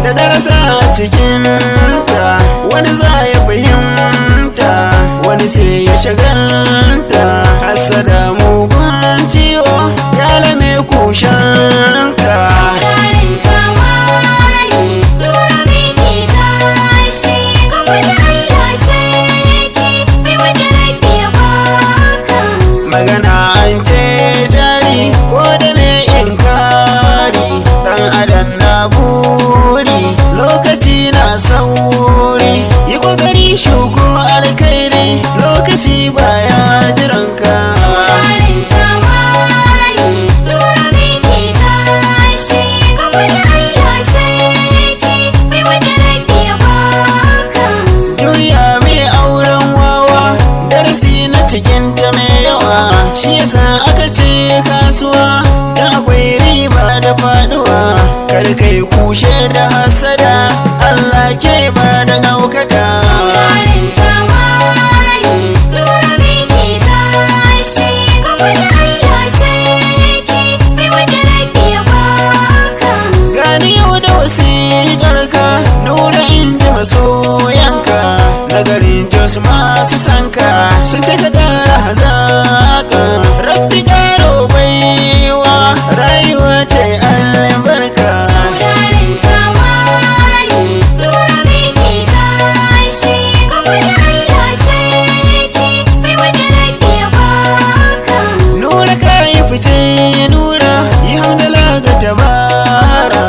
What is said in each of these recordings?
da darasa a cikinta, wani za ya fahimta, wani sai ya shagalta. Hassada mugun ciwo ya lame kushanka. Saurarin zamani lura biki tashi gaba da Allah sarki bai wanda rabi ya baka. Magana an ce jari ko da me inkari, dan adam na buri lokaci na sauri. Yi kokari shuko alkhairi lokaci baya jiranka. Saurarin zamani lura biki tashi gaba da Allah sarki bai wanda rabi ya baka. Duniya mai auren wawa, darasi na cikin ta mai yawa. Shi yasa aka ce kasuwa da akwai riba da faduwa. Kar kai kushe da hasada, Allah ke ba da ɗaukaka. Saurarin zamani lura biki tashi gaba da Allah sarki bai wanda rabi ya baka. Gani yau da wasiƙarka, nuna in ji masoyanka. Nagarin Jos masu sanka sun ce ka ƙara hazaƙa. Rabbi ƙaro baiwa, rayuwa ta yi albarka. Saurarin zamani lura biki tashi gaba da Allah sarki bai wanda rabi ya baka. Nura ka yi fice nura, yi hamdala ga tabara.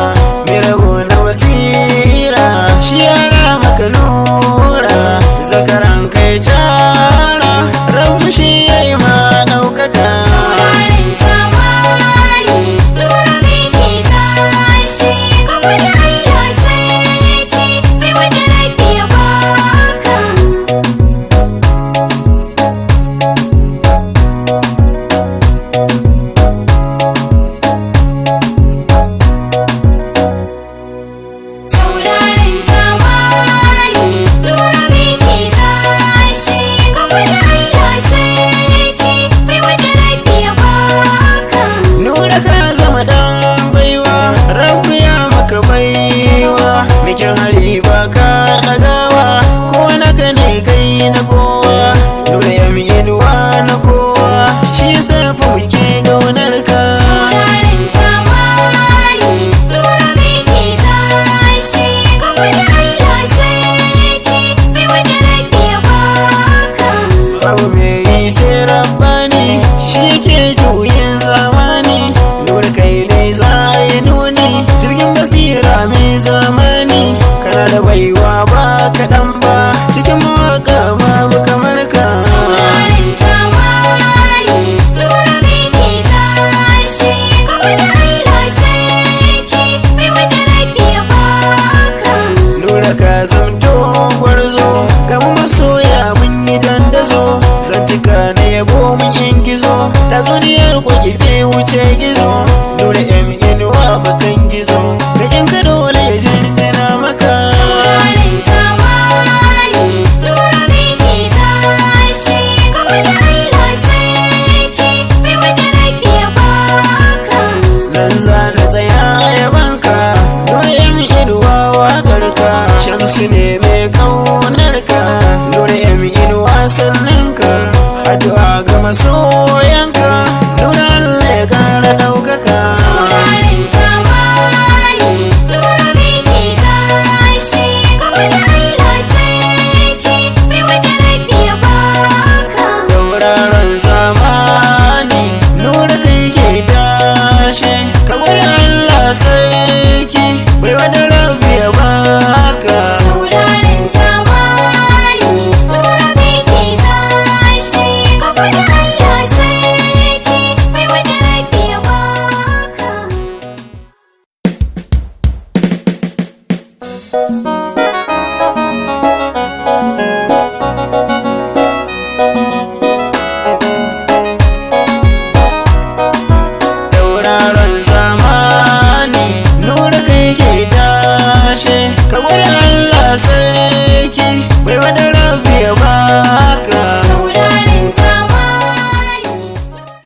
Mai rabo na wasira, shi yara maka nura. Zakaran kai cara, rabu shi ya yi ma ɗaukaka. Saurarin zamani lura biki tashi gaba da Allah